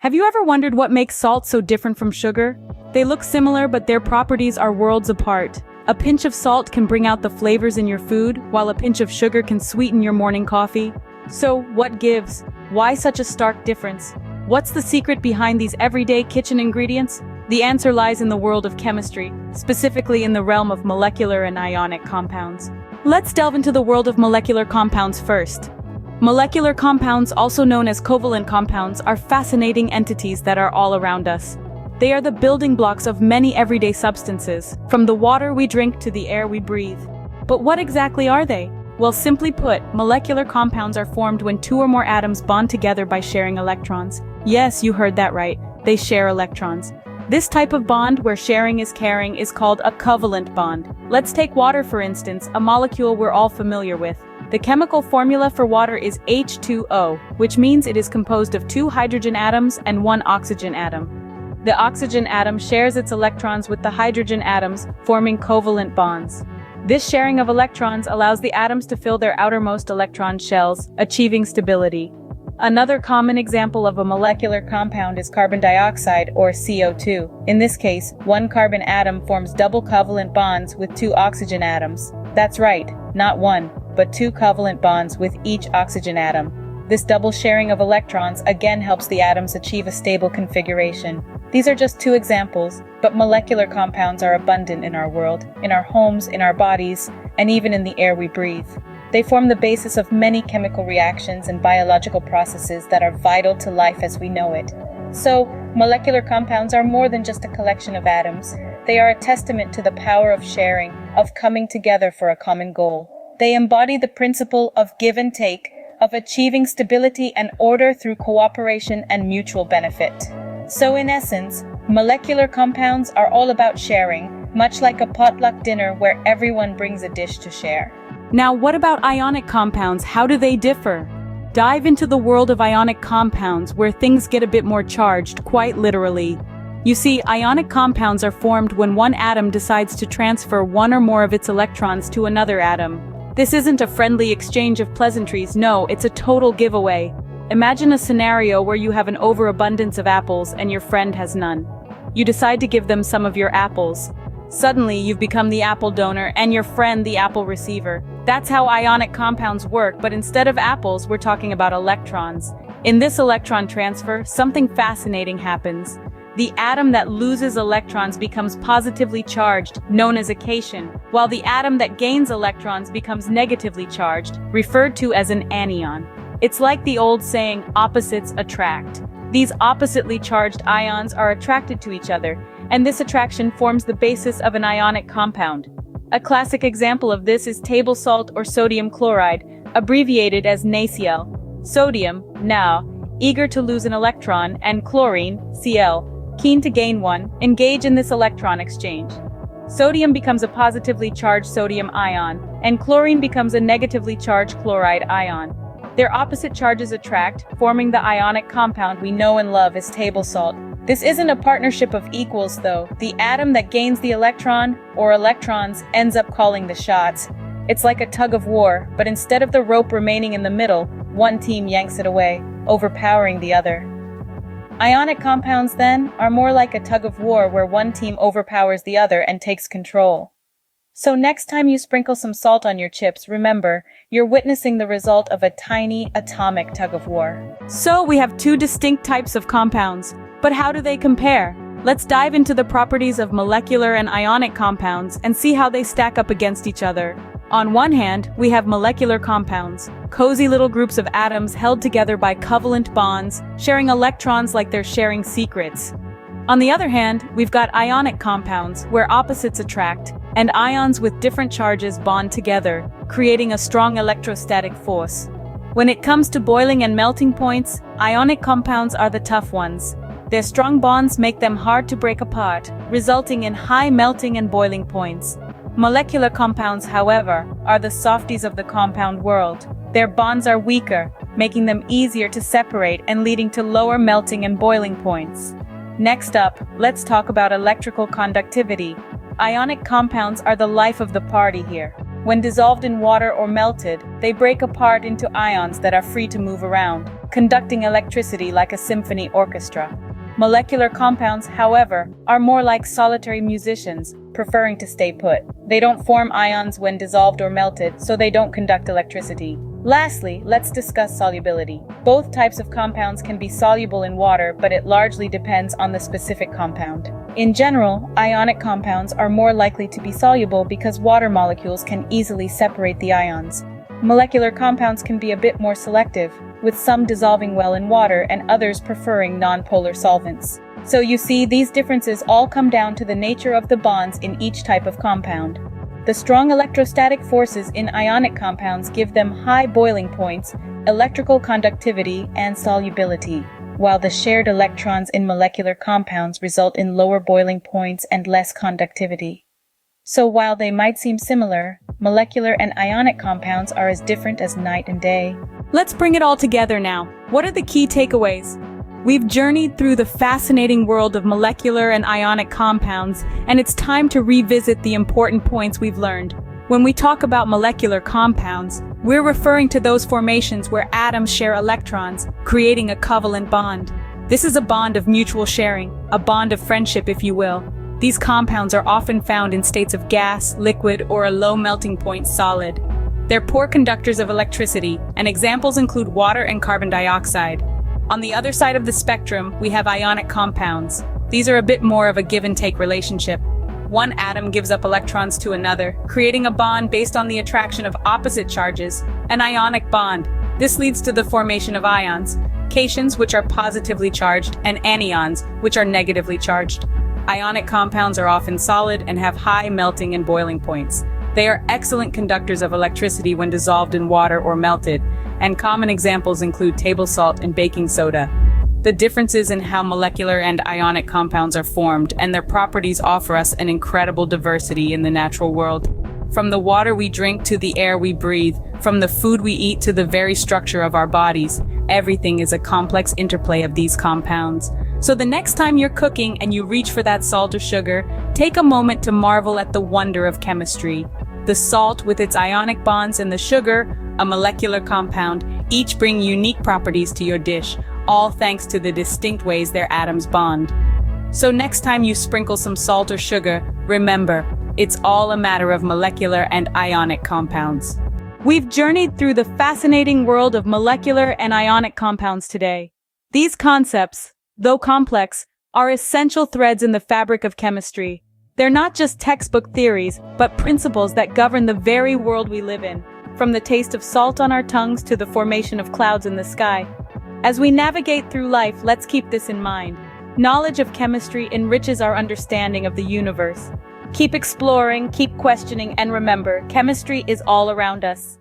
Have you ever wondered what makes salt so different from sugar? They look similar, but their properties are worlds apart. A pinch of salt can bring out the flavors in your food, while a pinch of sugar can sweeten your morning coffee. So, what gives? Why such a stark difference? What's the secret behind these everyday kitchen ingredients? The answer lies in the world of chemistry, specifically in the realm of molecular and ionic compounds. Let's delve into the world of molecular compounds first. Molecular compounds, also known as covalent compounds, are fascinating entities that are all around us. They are the building blocks of many everyday substances, from the water we drink to the air we breathe. But what exactly are they? Well, simply put, molecular compounds are formed when two or more atoms bond together by sharing electrons. Yes, you heard that right. They share electrons. This type of bond, where sharing is caring, is called a covalent bond. Let's take water for instance, a molecule we're all familiar with. The chemical formula for water is H2O, which means it is composed of two hydrogen atoms and one oxygen atom. The oxygen atom shares its electrons with the hydrogen atoms, forming covalent bonds. This sharing of electrons allows the atoms to fill their outermost electron shells, achieving stability. Another common example of a molecular compound is carbon dioxide, or CO2. In this case, one carbon atom forms double covalent bonds with two oxygen atoms. That's right, not one, but two covalent bonds with each oxygen atom. This double sharing of electrons again helps the atoms achieve a stable configuration. These are just two examples, but molecular compounds are abundant in our world, in our homes, in our bodies, and even in the air we breathe. They form the basis of many chemical reactions and biological processes that are vital to life as we know it. So, molecular compounds are more than just a collection of atoms. They are a testament to the power of sharing, of coming together for a common goal. They embody the principle of give and take, of achieving stability and order through cooperation and mutual benefit. So in essence, molecular compounds are all about sharing, much like a potluck dinner where everyone brings a dish to share. Now, what about ionic compounds? How do they differ? Dive into the world of ionic compounds, where things get a bit more charged, quite literally. You see, ionic compounds are formed when one atom decides to transfer one or more of its electrons to another atom. This isn't a friendly exchange of pleasantries, no, it's a total giveaway. Imagine a scenario where you have an overabundance of apples and your friend has none. You decide to give them some of your apples. Suddenly, you've become the apple donor and your friend the apple receiver. That's how ionic compounds work, but instead of apples, we're talking about electrons. In this electron transfer, something fascinating happens. The atom that loses electrons becomes positively charged, known as a cation, while the atom that gains electrons becomes negatively charged, referred to as an anion. It's like the old saying, opposites attract. These oppositely charged ions are attracted to each other, and this attraction forms the basis of an ionic compound. A classic example of this is table salt or sodium chloride, abbreviated as NaCl. Sodium, Na, eager to lose an electron, and chlorine, Cl, keen to gain one, engage in this electron exchange. Sodium becomes a positively charged sodium ion, and chlorine becomes a negatively charged chloride ion. Their opposite charges attract, forming the ionic compound we know and love as table salt. This isn't a partnership of equals though. The atom that gains the electron, or electrons, ends up calling the shots. It's like a tug of war, but instead of the rope remaining in the middle, one team yanks it away, overpowering the other. Ionic compounds, then, are more like a tug of war where one team overpowers the other and takes control. So next time you sprinkle some salt on your chips, remember, you're witnessing the result of a tiny atomic tug of war. So we have two distinct types of compounds, but how do they compare? Let's dive into the properties of molecular and ionic compounds and see how they stack up against each other. On one hand, we have molecular compounds, cozy little groups of atoms held together by covalent bonds, sharing electrons like they're sharing secrets. On the other hand, we've got ionic compounds, where opposites attract, and ions with different charges bond together, creating a strong electrostatic force. When it comes to boiling and melting points, ionic compounds are the tough ones. Their strong bonds make them hard to break apart, resulting in high melting and boiling points. Molecular compounds, however, are the softies of the compound world. Their bonds are weaker, making them easier to separate and leading to lower melting and boiling points. Next up, let's talk about electrical conductivity. Ionic compounds are the life of the party here. When dissolved in water or melted, they break apart into ions that are free to move around. conducting electricity like a symphony orchestra. Molecular compounds, however, are more like solitary musicians, preferring to stay put. They don't form ions when dissolved or melted, so they don't conduct electricity. Lastly, let's discuss solubility. Both types of compounds can be soluble in water, but it largely depends on the specific compound. In general, ionic compounds are more likely to be soluble because water molecules can easily separate the ions. Molecular compounds can be a bit more selective, with some dissolving well in water and others preferring non-polar solvents. So you see, these differences all come down to the nature of the bonds in each type of compound. The strong electrostatic forces in ionic compounds give them high boiling points, electrical conductivity, and solubility, while the shared electrons in molecular compounds result in lower boiling points and less conductivity. So while they might seem similar, molecular and ionic compounds are as different as night and day. Let's bring it all together now. What are the key takeaways? We've journeyed through the fascinating world of molecular and ionic compounds, and it's time to revisit the important points we've learned. When we talk about molecular compounds, we're referring to those formations where atoms share electrons, creating a covalent bond. This is a bond of mutual sharing, a bond of friendship, if you will. These compounds are often found in states of gas, liquid, or a low melting point solid. They're poor conductors of electricity, and examples include water and carbon dioxide. On the other side of the spectrum, we have ionic compounds. These are a bit more of a give-and-take relationship. One atom gives up electrons to another, creating a bond based on the attraction of opposite charges, an ionic bond. This leads to the formation of ions, cations, which are positively charged, and anions, which are negatively charged. Ionic compounds are often solid and have high melting and boiling points. They are excellent conductors of electricity when dissolved in water or melted, and common examples include table salt and baking soda. The differences in how molecular and ionic compounds are formed and their properties offer us an incredible diversity in the natural world. From the water we drink to the air we breathe, from the food we eat to the very structure of our bodies, everything is a complex interplay of these compounds. So the next time you're cooking and you reach for that salt or sugar, take a moment to marvel at the wonder of chemistry. The salt with its ionic bonds and the sugar, a molecular compound, each bring unique properties to your dish, all thanks to the distinct ways their atoms bond. So next time you sprinkle some salt or sugar, remember, it's all a matter of molecular and ionic compounds. We've journeyed through the fascinating world of molecular and ionic compounds today. These concepts, though complex, are essential threads in the fabric of chemistry. They're not just textbook theories, but principles that govern the very world we live in, from the taste of salt on our tongues to the formation of clouds in the sky. As we navigate through life, let's keep this in mind. Knowledge of chemistry enriches our understanding of the universe. Keep exploring, keep questioning, and remember, chemistry is all around us.